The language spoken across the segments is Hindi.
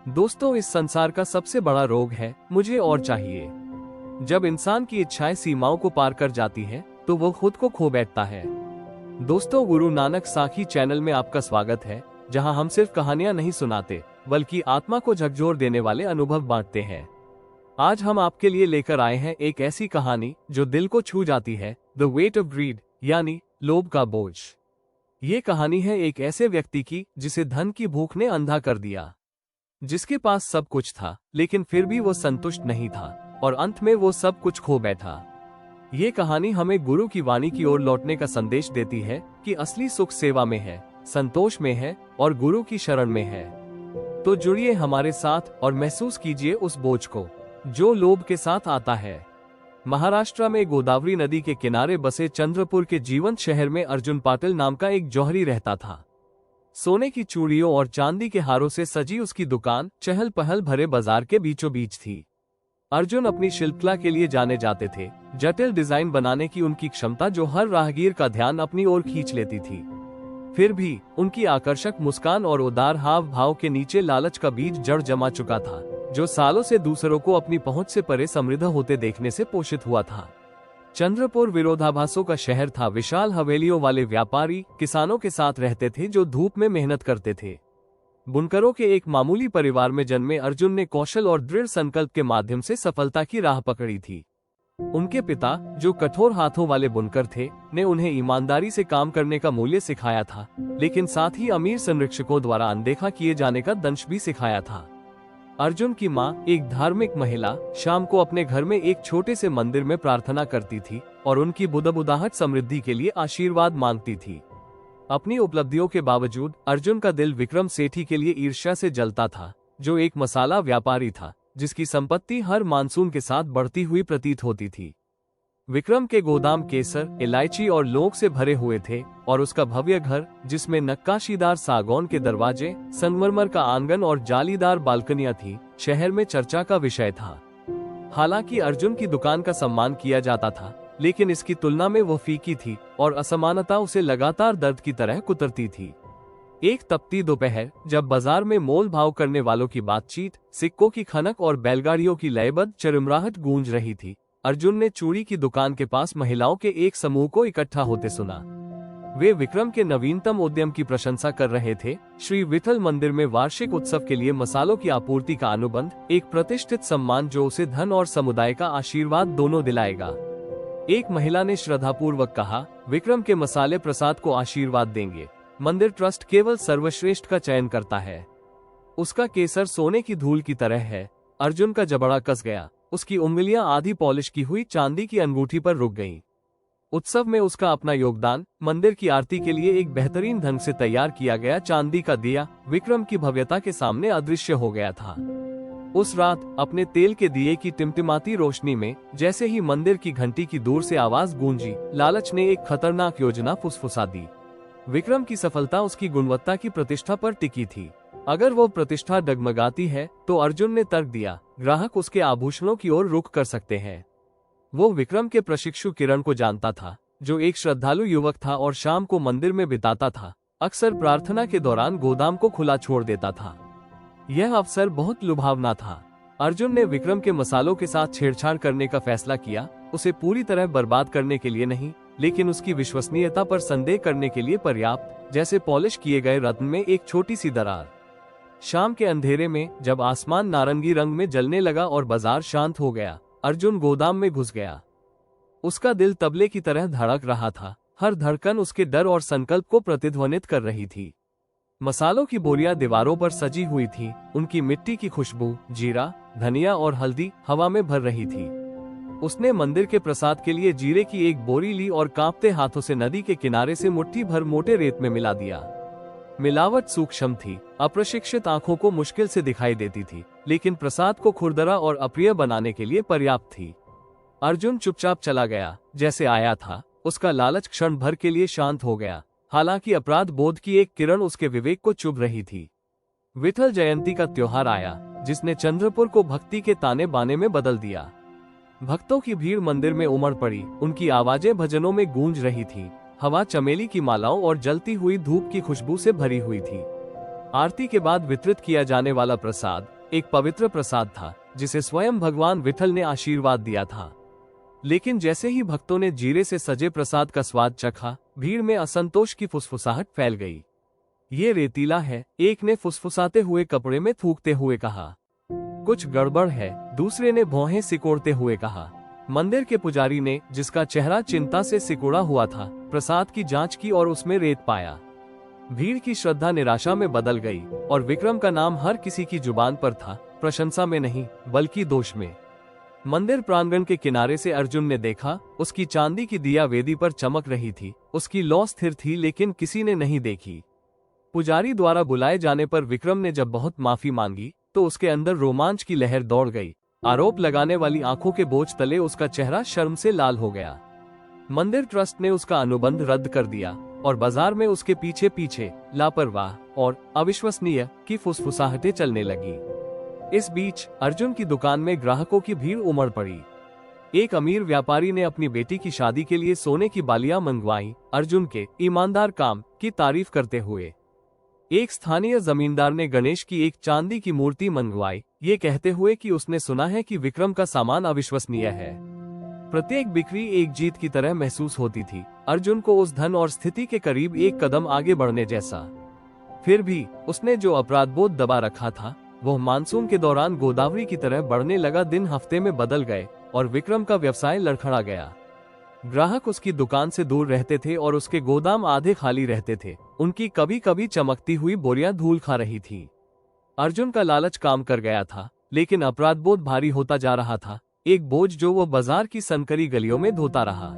दोस्तों, इस संसार का सबसे बड़ा रोग है मुझे और चाहिए। जब इंसान की इच्छाएं सीमाओं को पार कर जाती हैं, तो वो खुद को खो बैठता है। दोस्तों, गुरु नानक साखी चैनल में आपका स्वागत है, जहां हम सिर्फ कहानियां नहीं सुनाते, बल्कि आत्मा को झकझोर देने वाले अनुभव बांटते हैं। आज हम आपके लिए लेकर आए हैं एक ऐसी कहानी जो दिल को छू जाती है, द वेट ऑफ ग्रीड, यानी लोभ का बोझ। ये कहानी है एक ऐसे व्यक्ति की जिसे धन की भूख ने अंधा कर दिया, जिसके पास सब कुछ था, लेकिन फिर भी वो संतुष्ट नहीं था और अंत में वो सब कुछ खो बैठा। ये कहानी हमें गुरु की वाणी की ओर लौटने का संदेश देती है कि असली सुख सेवा में है, संतोष में है और गुरु की शरण में है। तो जुड़िए हमारे साथ और महसूस कीजिए उस बोझ को जो लोभ के साथ आता है। महाराष्ट्र में गोदावरी नदी के किनारे बसे चंद्रपुर के जीवंत शहर में अर्जुन पाटिल नाम का एक जौहरी रहता था। सोने की चूड़ियों और चांदी के हारों से सजी उसकी दुकान चहल पहल भरे बाजार के बीचों बीच थी। अर्जुन अपनी शिल्पकला के लिए जाने जाते थे, जटिल डिजाइन बनाने की उनकी क्षमता जो हर राहगीर का ध्यान अपनी ओर खींच लेती थी। फिर भी उनकी आकर्षक मुस्कान और उदार हाव भाव के नीचे लालच का बीज जड़ जमा चुका था, जो सालों से दूसरों को अपनी पहुंच से परे समृद्ध होते देखने से पोषित हुआ था। चंद्रपुर विरोधाभासों का शहर था। विशाल हवेलियों वाले व्यापारी किसानों के साथ रहते थे जो धूप में मेहनत करते थे। बुनकरों के एक मामूली परिवार में जन्मे अर्जुन ने कौशल और दृढ़ संकल्प के माध्यम से सफलता की राह पकड़ी थी। उनके पिता, जो कठोर हाथों वाले बुनकर थे, ने उन्हें ईमानदारी से काम करने का मूल्य सिखाया था, लेकिन साथ ही अमीर संरक्षकों द्वारा अनदेखा किए जाने का दंश भी सिखाया था। अर्जुन की माँ, एक धार्मिक महिला, शाम को अपने घर में एक छोटे से मंदिर में प्रार्थना करती थी और उनकी बुदबुदाहट समृद्धि के लिए आशीर्वाद मांगती थी। अपनी उपलब्धियों के बावजूद अर्जुन का दिल विक्रम सेठी के लिए ईर्ष्या से जलता था, जो एक मसाला व्यापारी था जिसकी संपत्ति हर मानसून के साथ बढ़ती हुई प्रतीत होती थी। विक्रम के गोदाम केसर, इलायची और लौंग से भरे हुए थे और उसका भव्य घर, जिसमें नक्काशीदार सागौन के दरवाजे, संगमरमर का आंगन और जालीदार बालकनियां थी, शहर में चर्चा का विषय था। हालांकि अर्जुन की दुकान का सम्मान किया जाता था, लेकिन इसकी तुलना में वो फीकी थी और असमानता उसे लगातार दर्द की तरह कुतरती थी। एक तपती दोपहर, जब बाजार में मोल भाव करने वालों की बातचीत, सिक्कों की खनक और बैलगाड़ियों की लयबद्ध चरमराहट गूंज रही थी, अर्जुन ने चूड़ी की दुकान के पास महिलाओं के एक समूह को इकट्ठा होते सुना। वे विक्रम के नवीनतम उद्यम की प्रशंसा कर रहे थे। श्री विठल मंदिर में वार्षिक उत्सव के लिए मसालों की आपूर्ति का अनुबंध, एक प्रतिष्ठित सम्मान जो उसे धन और समुदाय का आशीर्वाद दोनों दिलाएगा। एक महिला ने श्रद्धापूर्वक कहा, विक्रम के मसाले प्रसाद को आशीर्वाद देंगे। मंदिर ट्रस्ट केवल सर्वश्रेष्ठ का चयन करता है। उसका केसर सोने की धूल की तरह है। अर्जुन का जबड़ा कस गया। उसकी उंगलियां आधी पॉलिश की हुई चांदी की अंगूठी पर रुक गईं। उत्सव में उसका अपना योगदान, मंदिर की आरती के लिए एक बेहतरीन ढंग से तैयार किया गया चांदी का दिया, विक्रम की भव्यता के सामने अदृश्य हो गया था। उस रात अपने तेल के दिए की टिमटिमाती रोशनी में, जैसे ही मंदिर की घंटी की दूर से आवाज गूंजी, लालच ने एक खतरनाक योजना फुसफुसा दी। विक्रम की सफलता उसकी गुणवत्ता की प्रतिष्ठा पर टिकी थी। अगर वो प्रतिष्ठा डगमगाती है, तो अर्जुन ने तर्क दिया, ग्राहक उसके आभूषणों की ओर रुख कर सकते हैं। वो विक्रम के प्रशिक्षु किरण को जानता था, जो एक श्रद्धालु युवक था और शाम को मंदिर में बिताता था। अक्सर प्रार्थना के दौरान गोदाम को खुला छोड़ देता था। यह अवसर बहुत लुभावना था। अर्जुन ने विक्रम के मसालों के साथ छेड़छाड़ करने का फैसला किया, उसे पूरी तरह बर्बाद करने के लिए नहीं, लेकिन उसकी विश्वसनीयता पर संदेह करने के लिए पर्याप्त, जैसे पॉलिश किए गए रत्न में एक छोटी सी दरार। शाम के अंधेरे में, जब आसमान नारंगी रंग में जलने लगा और बाजार शांत हो गया, अर्जुन गोदाम में घुस गया। उसका दिल तबले की तरह धड़क रहा था। हर धड़कन उसके डर और संकल्प को प्रतिध्वनित कर रही थी। मसालों की बोरियां दीवारों पर सजी हुई थी। उनकी मिट्टी की खुशबू, जीरा, धनिया और हल्दी हवा में भर रही थी। उसने मंदिर के प्रसाद के लिए जीरे की एक बोरी ली और कांपते हाथों से नदी के किनारे से मुट्ठी भर मोटे रेत में मिला दिया। मिलावट सूक्ष्म थी, अप्रशिक्षित आंखों को मुश्किल से दिखाई देती थी, लेकिन प्रसाद को खुरदरा और अप्रिय बनाने के लिए पर्याप्त थी। अर्जुन चुपचाप चला गया। जैसे आया था, उसका लालच क्षण भर के लिए शांत हो गया। हालांकि अपराध बोध की एक किरण उसके विवेक को चुभ रही थी। विठल जयंती का त्योहार आया, जिसने चंद्रपुर को भक्ति के ताने बाने में बदल दिया। भक्तों की भीड़ मंदिर में उमड़ पड़ी। उनकी आवाजें भजनों में गूंज रही थी। हवा चमेली की मालाओं और जलती हुई धूप की खुशबू से भरी हुई थी। आरती के बाद वितरित किया जाने वाला प्रसाद एक पवित्र प्रसाद था, जिसे स्वयं भगवान विठल ने आशीर्वाद दिया था। लेकिन जैसे ही भक्तों ने जीरे से सजे प्रसाद का स्वाद चखा, भीड़ में असंतोष की फुसफुसाहट फैल गई। ये रेतीला है, एक ने फुसफुसाते हुए कपड़े में थूकते हुए कहा। कुछ गड़बड़ है, दूसरे ने भौहें सिकोड़ते हुए कहा। मंदिर के पुजारी ने, जिसका चेहरा चिंता से सिकुड़ा हुआ था, प्रसाद की जांच की और उसमें रेत पाया। भीड़ की श्रद्धा निराशा में बदल गई और विक्रम का नाम हर किसी की जुबान पर था, प्रशंसा में नहीं बल्कि दोष में। मंदिर प्रांगण के किनारे से अर्जुन ने देखा, उसकी चांदी की दिया वेदी पर चमक रही थी। उसकी लौ स्थिर थी, लेकिन किसी ने नहीं देखी। पुजारी द्वारा बुलाए जाने पर विक्रम ने जब बहुत माफी मांगी तो उसके अंदर रोमांच की लहर दौड़ गई। आरोप लगाने वाली आंखों के बोझ तले उसका चेहरा शर्म से लाल हो गया। मंदिर ट्रस्ट ने उसका अनुबंध रद्द कर दिया और बाजार में उसके पीछे पीछे लापरवाह और अविश्वसनीय की फुसफुसाहटें चलने लगी। इस बीच अर्जुन की दुकान में ग्राहकों की भीड़ उमड़ पड़ी। एक अमीर व्यापारी ने अपनी बेटी की शादी के लिए सोने की बालियां मंगवाई, अर्जुन के ईमानदार काम की तारीफ करते हुए। एक स्थानीय जमींदार ने गणेश की एक चांदी की मूर्ति मंगवाई, ये कहते हुए कि उसने सुना है कि विक्रम का सामान अविश्वसनीय है। प्रत्येक बिक्री एक जीत की तरह महसूस होती थी, अर्जुन को उस धन और स्थिति के करीब एक कदम आगे बढ़ने जैसा। फिर भी उसने जो अपराधबोध दबा रखा था, वह मानसून के दौरान गोदावरी की तरह बढ़ने लगा। दिन हफ्ते में बदल गए और विक्रम का व्यवसाय लड़खड़ा गया। ग्राहक उसकी दुकान से दूर रहते थे और उसके गोदाम आधे खाली रहते थे। उनकी कभी कभी चमकती हुई बोरियां धूल खा रही थी। अर्जुन का लालच काम कर गया था, लेकिन अपराधबोध भारी होता जा रहा था, एक बोझ जो वो बाजार की सनकरी गलियों में धोता रहा।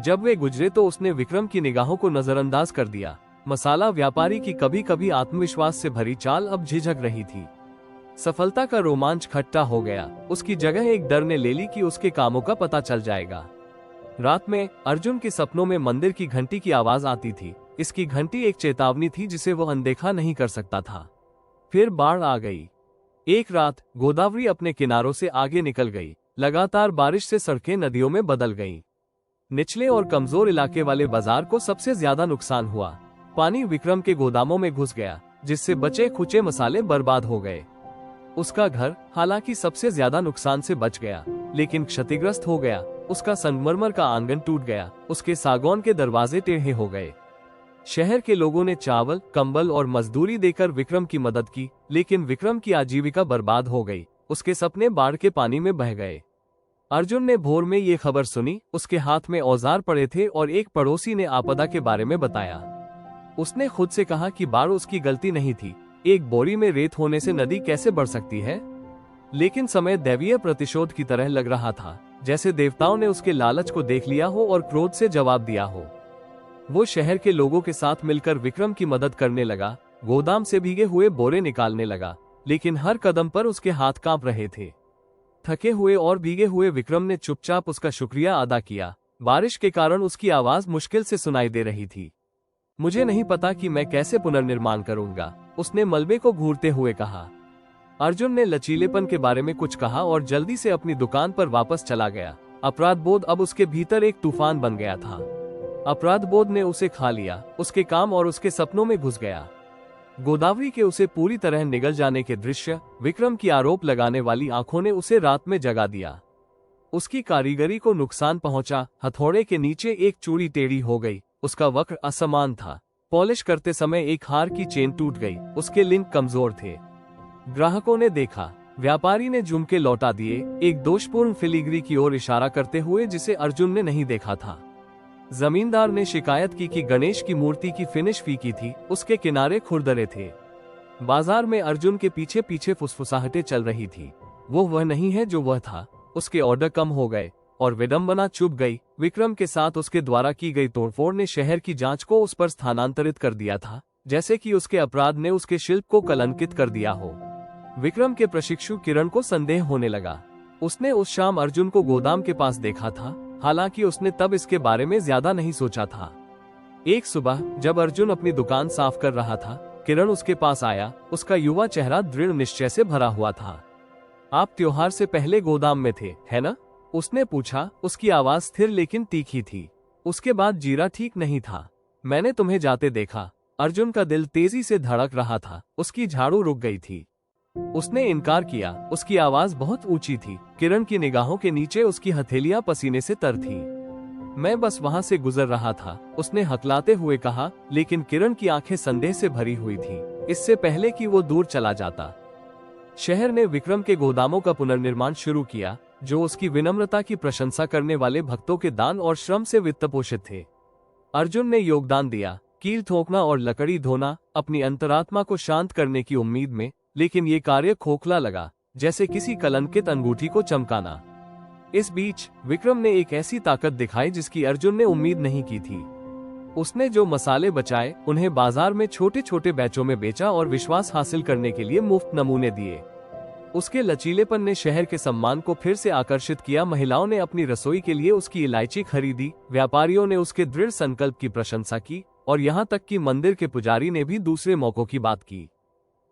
जब वे गुजरे तो उसने विक्रम की निगाहों को नजरअंदाज कर दिया। मसाला व्यापारी की कभी कभी आत्मविश्वास से भरी चाल अब झिझक रही थी। सफलता का रोमांच खट्टा हो गया, उसकी जगह एक डर ने ले ली कि उसके कामों का पता चल जाएगा। रात में अर्जुन के सपनों में मंदिर की घंटी की आवाज आती थी। इसकी घंटी एक चेतावनी थी जिसे वह अनदेखा नहीं कर सकता था। फिर बाढ़ आ गई। एक रात गोदावरी अपने किनारों से आगे निकल गई। लगातार बारिश से सड़कें नदियों में बदल गईं। निचले और कमजोर इलाके वाले बाजार को सबसे ज्यादा नुकसान हुआ। पानी विक्रम के गोदामों में घुस गया, जिससे बचे खुचे मसाले बर्बाद हो गए। उसका घर हालांकि सबसे ज्यादा नुकसान से बच गया, लेकिन क्षतिग्रस्त हो गया। उसका संगमरमर का आंगन टूट गया, उसके सागौन के दरवाजे टेढ़े हो गए। शहर के लोगों ने चावल, कंबल और मजदूरी देकर विक्रम की मदद की, लेकिन विक्रम की आजीविका बर्बाद हो गई। उसके सपने बाढ़ के पानी में बह गए। अर्जुन ने भोर में ये खबर सुनी। उसके हाथ में औजार पड़े थे और एक पड़ोसी ने आपदा के बारे में बताया। उसने खुद से कहा कि बाढ़ उसकी गलती नहीं थी। एक बोरी में रेत होने से नदी कैसे बढ़ सकती है? लेकिन समय दैवीय प्रतिशोध की तरह लग रहा था, जैसे देवताओं ने उसके लालच को देख लिया हो और क्रोध से जवाब दिया हो। वो शहर के लोगों के साथ मिलकर विक्रम की मदद करने लगा। गोदाम से भीगे हुए बोरे निकालने लगा, लेकिन हर कदम पर उसके हाथ कांप रहे थे। थके हुए और भीगे हुए विक्रम ने चुपचाप उसका शुक्रिया अदा किया। बारिश के कारण उसकी आवाज मुश्किल से सुनाई दे रही थी। मुझे नहीं पता कि मैं कैसे पुनर्निर्माण करूंगा, उसने मलबे को घूरते हुए कहा। अर्जुन ने लचीलेपन के बारे में कुछ कहा और जल्दी से अपनी दुकान पर वापस चला गया। अपराधबोध अब उसके भीतर एक तूफान बन गया था। अपराधबोध ने उसे खा लिया, उसके काम और उसके सपनों में घुस गया। गोदावरी के उसे पूरी तरह निगल जाने के दृश्य, विक्रम की आरोप लगाने वाली आंखों ने उसे रात में जगा दिया। उसकी कारीगरी को नुकसान पहुंचा। हथौड़े के नीचे एक चूड़ी टेढ़ी हो गई, उसका वक्र असमान था। पॉलिश करते समय एक हार की चेन टूट गई, उसके लिंक कमजोर थे। ग्राहकों ने देखा, व्यापारी ने झुमके लौटा दिए, एक दोषपूर्ण फिलीग्री की ओर इशारा करते हुए जिसे अर्जुन ने नहीं देखा था। जमींदार ने शिकायत की कि गणेश की मूर्ति की फिनिश फीकी थी, उसके किनारे खुरदरे थे। बाजार में अर्जुन के पीछे पीछे फुसफुसाहटें चल रही थी। वो वह नहीं है जो वह था। उसके ऑर्डर कम हो गए और विडंबना चुप गई। विक्रम के साथ उसके द्वारा की गई तोड़फोड़ ने शहर की जांच को उस पर स्थानांतरित कर दिया था, जैसे कि उसके अपराध ने उसके शिल्प को कलंकित कर दिया हो। विक्रम के प्रशिक्षु किरण को संदेह होने लगा। उसने उस शाम अर्जुन को गोदाम के पास देखा था, हालांकि उसने तब इसके बारे में ज्यादा नहीं सोचा था। एक सुबह जब अर्जुन अपनी दुकान साफ कर रहा था, किरण उसके पास आया। उसका युवा चेहरा दृढ़ निश्चय से भरा हुआ था। आप त्योहार से पहले गोदाम में थे, है ना? उसने पूछा। उसकी आवाज स्थिर लेकिन तीखी थी। उसके बाद जीरा ठीक नहीं था। मैंने तुम्हें जाते देखा। अर्जुन का दिल तेजी से धड़क रहा था। उसकी झाड़ू रुक गई थी। उसने इनकार किया। उसकी आवाज बहुत ऊंची थी। किरण की निगाहों के नीचे उसकी हथेलियां पसीने से तर थी। मैं बस वहां से गुजर रहा था, उसने हकलाते हुए कहा, लेकिन किरण की आंखें संदेह से भरी हुई थी, इससे पहले कि वो दूर चला जाता। शहर ने विक्रम के गोदामों का पुनर्निर्माण शुरू किया, जो उसकी विनम्रता की प्रशंसा करने वाले भक्तों के दान और श्रम से वित्तपोषित थे। अर्जुन ने योगदान दिया, कील ठोकना और लकड़ी धोना, अपनी अंतरात्मा को शांत करने की उम्मीद में, लेकिन ये कार्य खोखला लगा, जैसे किसी कलंकित अंगूठी को चमकाना। इस बीच विक्रम ने एक ऐसी ताकत दिखाई जिसकी अर्जुन ने उम्मीद नहीं की थी। उसने जो मसाले बचाए उन्हें बाजार में छोटे छोटे बैचों में बेचा और विश्वास हासिल करने के लिए मुफ्त नमूने दिए। उसके लचीलेपन ने शहर के सम्मान को फिर से आकर्षित किया। महिलाओं ने अपनी रसोई के लिए उसकी इलायची खरीदी, व्यापारियों ने उसके दृढ़ संकल्प की प्रशंसा की, और यहाँ तक कि मंदिर के पुजारी ने भी दूसरे मौकों की बात की।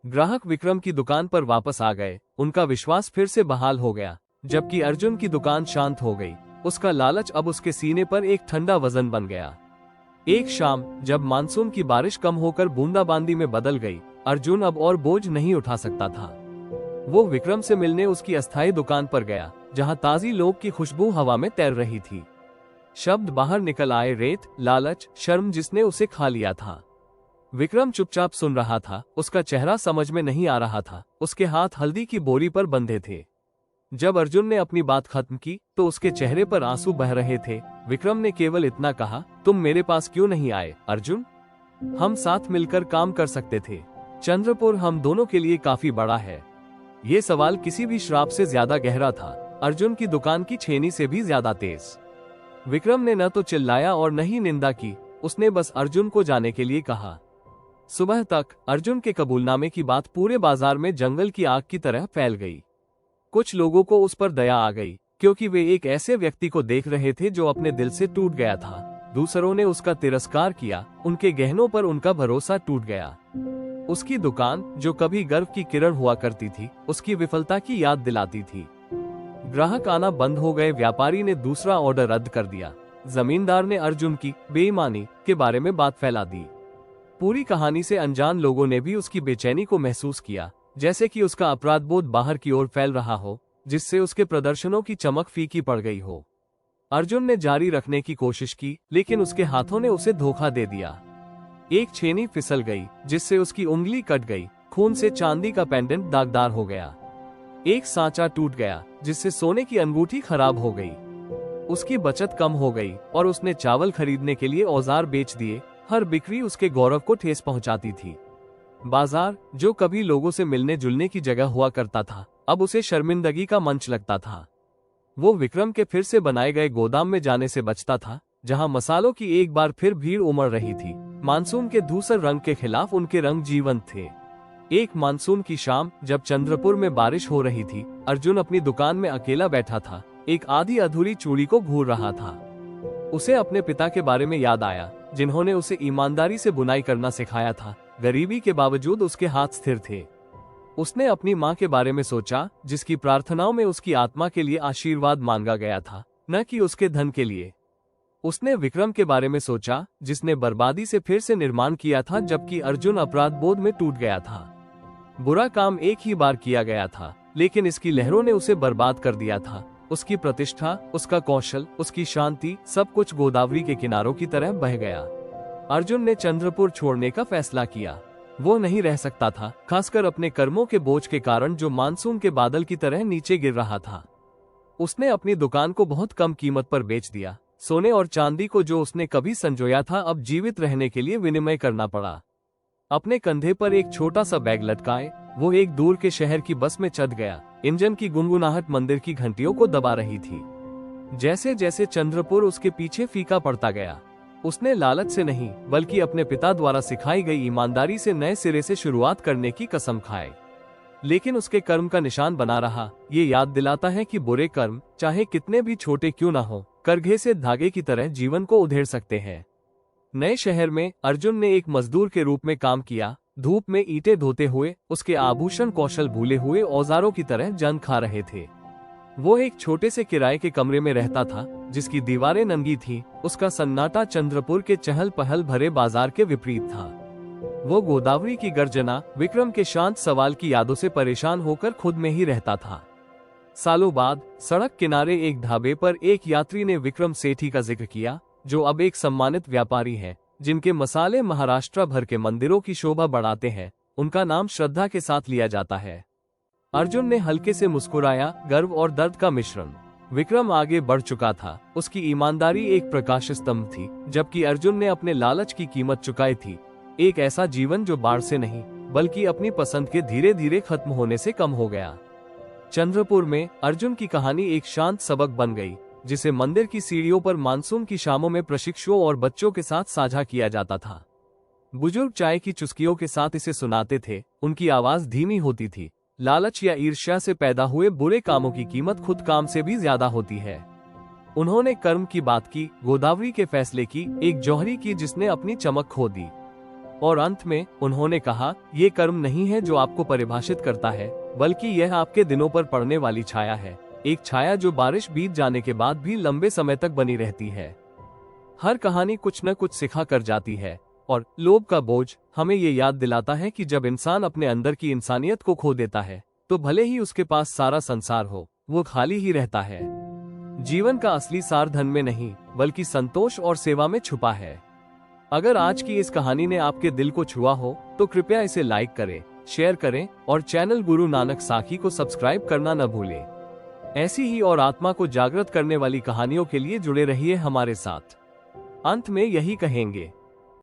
ग्राहक विक्रम की दुकान पर वापस आ गए, उनका विश्वास फिर से बहाल हो गया। जबकि अर्जुन की दुकान शांत हो गई, उसका लालच अब उसके सीने पर एक ठंडा वजन बन गया। एक शाम जब मानसून की बारिश कम होकर बूंदाबांदी में बदल गई, अर्जुन अब और बोझ नहीं उठा सकता था। वो विक्रम से मिलने उसकी अस्थायी दुकान पर गया, जहां ताजी लौंग की खुशबू हवा में तैर रही थी। शब्द बाहर निकल आए, रेत, लालच, शर्म जिसने उसे खा लिया था। विक्रम चुपचाप सुन रहा था, उसका चेहरा समझ में नहीं आ रहा था, उसके हाथ हल्दी की बोरी पर बंधे थे। जब अर्जुन ने अपनी बात खत्म की तो उसके चेहरे पर आंसू बह रहे थे। विक्रम ने केवल इतना कहा, तुम मेरे पास क्यों नहीं आए अर्जुन? हम साथ मिलकर काम कर सकते थे। चंद्रपुर हम दोनों के लिए काफी बड़ा है। ये सवाल किसी भी श्राप से ज्यादा गहरा था, अर्जुन की दुकान की छेनी से भी ज्यादा तेज। विक्रम ने न तो चिल्लाया और न ही निंदा की, उसने बस अर्जुन को जाने के लिए कहा। सुबह तक अर्जुन के कबूलनामे की बात पूरे बाजार में जंगल की आग की तरह फैल गई। कुछ लोगों को उस पर दया आ गई, क्योंकि वे एक ऐसे व्यक्ति को देख रहे थे जो अपने दिल से टूट गया था। दूसरों ने उसका तिरस्कार किया, उनके गहनों पर उनका भरोसा टूट गया। उसकी दुकान, जो कभी गर्व की किरण हुआ करती थी, उसकी विफलता की याद दिलाती थी। ग्राहक आना बंद हो गए, व्यापारी ने दूसरा ऑर्डर रद्द कर दिया, जमींदार ने अर्जुन की बेईमानी के बारे में बात फैला दी। पूरी कहानी से अनजान लोगों ने भी उसकी बेचैनी को महसूस किया, जैसे कि उसका अपराधबोध बाहर की ओर फैल रहा हो, जिससे उसके प्रदर्शनों की चमक फीकी पड़ गई हो। अर्जुन ने जारी रखने की कोशिश की, लेकिन उसके हाथों ने उसे धोखा दे दिया। एक छेनी फिसल गई, जिससे उसकी उंगली कट गई, खून से चांदी का पेंडेंट दागदार हो गया। एक सांचा टूट गया, जिससे सोने की अंगूठी खराब हो गई। उसकी बचत कम हो गई और उसने चावल खरीदने के लिए औजार बेच दिए। हर बिक्री उसके गौरव को ठेस पहुंचाती थी। बाजार, जो कभी लोगों से मिलने जुलने की जगह हुआ करता था, अब उसे शर्मिंदगी का मंच लगता था। वो विक्रम के फिर से बनाए गए गोदाम में जाने से बचता था, जहां मसालों की एक बार फिर भीड़ उमड़ रही थी। मानसून के धूसर रंग के खिलाफ उनके रंग जीवंत थे। एक मानसून की शाम, जब चंद्रपुर में बारिश हो रही थी, अर्जुन अपनी दुकान में अकेला बैठा था, एक आधी अधूरी चूड़ी को घूर रहा था। उसे अपने पिता के बारे में याद आया, जिन्होंने उसे ईमानदारी से बुनाई करना सिखाया था। गरीबी के बावजूद उसके हाथ स्थिर थे। उसने अपनी माँ के बारे में सोचा, जिसकी प्रार्थनाओं में उसकी आत्मा के लिए आशीर्वाद मांगा गया था, न कि उसके धन के लिए। उसने विक्रम के बारे में सोचा, जिसने बर्बादी से फिर से निर्माण किया था, जबकि अर्जुन अपराध बोध में टूट गया था। बुरा काम एक ही बार किया गया था, लेकिन इसकी लहरों ने उसे बर्बाद कर दिया था। उसकी प्रतिष्ठा, उसका कौशल, उसकी शांति, सब कुछ गोदावरी के किनारों की तरह बह गया। अर्जुन ने चंद्रपुर छोड़ने का फैसला किया। वो नहीं रह सकता था, खासकर अपने कर्मों के बोझ के कारण, जो मानसून के बादल की तरह नीचे गिर रहा था। उसने अपनी दुकान को बहुत कम कीमत पर बेच दिया। सोने और चांदी को, जो उसने कभी संजोया था, अब जीवित रहने के लिए विनिमय करना पड़ा। अपने कंधे पर एक छोटा सा बैग लटकाए, वो एक दूर के शहर की बस में चढ़ गया। इंजन की गुनगुनाहट मंदिर की घंटियों को दबा रही थी। जैसे जैसे चंद्रपुर उसके पीछे फीका पड़ता गया, उसने लालच से नहीं, बल्कि अपने पिता द्वारा सिखाई गई ईमानदारी से नए सिरे से शुरुआत करने की कसम खाए। लेकिन उसके कर्म का निशान बना रहा। ये याद दिलाता है कि बुरे कर्म, चाहे कितने भी छोटे क्यों ना हो, करघे से धागे की तरह जीवन को उधेड़ सकते हैं। नए शहर में अर्जुन ने एक मजदूर के रूप में काम किया। धूप में ईंटें धोते हुए उसके आभूषण कौशल भूले हुए औजारों की तरह जंग खा रहे थे। वो एक छोटे से किराए के कमरे में रहता था, जिसकी दीवारें नंगी थीं। उसका सन्नाटा चंद्रपुर के चहल पहल भरे बाजार के विपरीत था। वो गोदावरी की गर्जना, विक्रम के शांत सवाल की यादों से परेशान होकर खुद में ही रहता था। सालों बाद सड़क किनारे एक ढाबे पर एक यात्री ने विक्रम सेठी का जिक्र किया, जो अब एक सम्मानित व्यापारी हैं, जिनके मसाले महाराष्ट्र भर के मंदिरों की शोभा बढ़ाते हैं। उनका नाम श्रद्धा के साथ लिया जाता है। अर्जुन ने हल्के से मुस्कुराया, गर्व और दर्द का मिश्रण। विक्रम आगे बढ़ चुका था, उसकी ईमानदारी एक प्रकाश स्तंभ थी, जबकि अर्जुन ने अपने लालच की कीमत चुकाई थी। एक ऐसा जीवन जो बाढ़ से नहीं, बल्कि अपनी पसंद के धीरे धीरे खत्म होने से कम हो गया। चंद्रपुर में अर्जुन की कहानी एक शांत सबक बन गई, जिसे मंदिर की सीढ़ियों पर मानसून की शामों में प्रशिक्षुओं और बच्चों के साथ साझा किया जाता था। बुजुर्ग चाय की चुस्कियों के साथ इसे सुनाते थे, उनकी आवाज धीमी होती थी। लालच या ईर्ष्या से पैदा हुए बुरे कामों की कीमत खुद काम से भी ज्यादा होती है। उन्होंने कर्म की बात की, गोदावरी के फैसले की, एक जौहरी की जिसने अपनी चमक खो दी। और अंत में उन्होंने कहा, ये कर्म नहीं है जो आपको परिभाषित करता है, बल्कि यह आपके दिनों पर पड़ने वाली छाया है, एक छाया जो बारिश बीत जाने के बाद भी लंबे समय तक बनी रहती है। हर कहानी कुछ न कुछ सिखा कर जाती है, और लोभ का बोझ हमें ये याद दिलाता है कि जब इंसान अपने अंदर की इंसानियत को खो देता है, तो भले ही उसके पास सारा संसार हो, वो खाली ही रहता है। जीवन का असली सार धन में नहीं, बल्कि संतोष और सेवा में छुपा है। अगर आज की इस कहानी ने आपके दिल को छुआ हो, तो कृपया इसे लाइक करें, शेयर करें और चैनल गुरु नानक साखी को सब्सक्राइब करना न भूलें। ऐसी ही और आत्मा को जागृत करने वाली कहानियों के लिए जुड़े रहिए हमारे साथ। अंत में यही कहेंगे,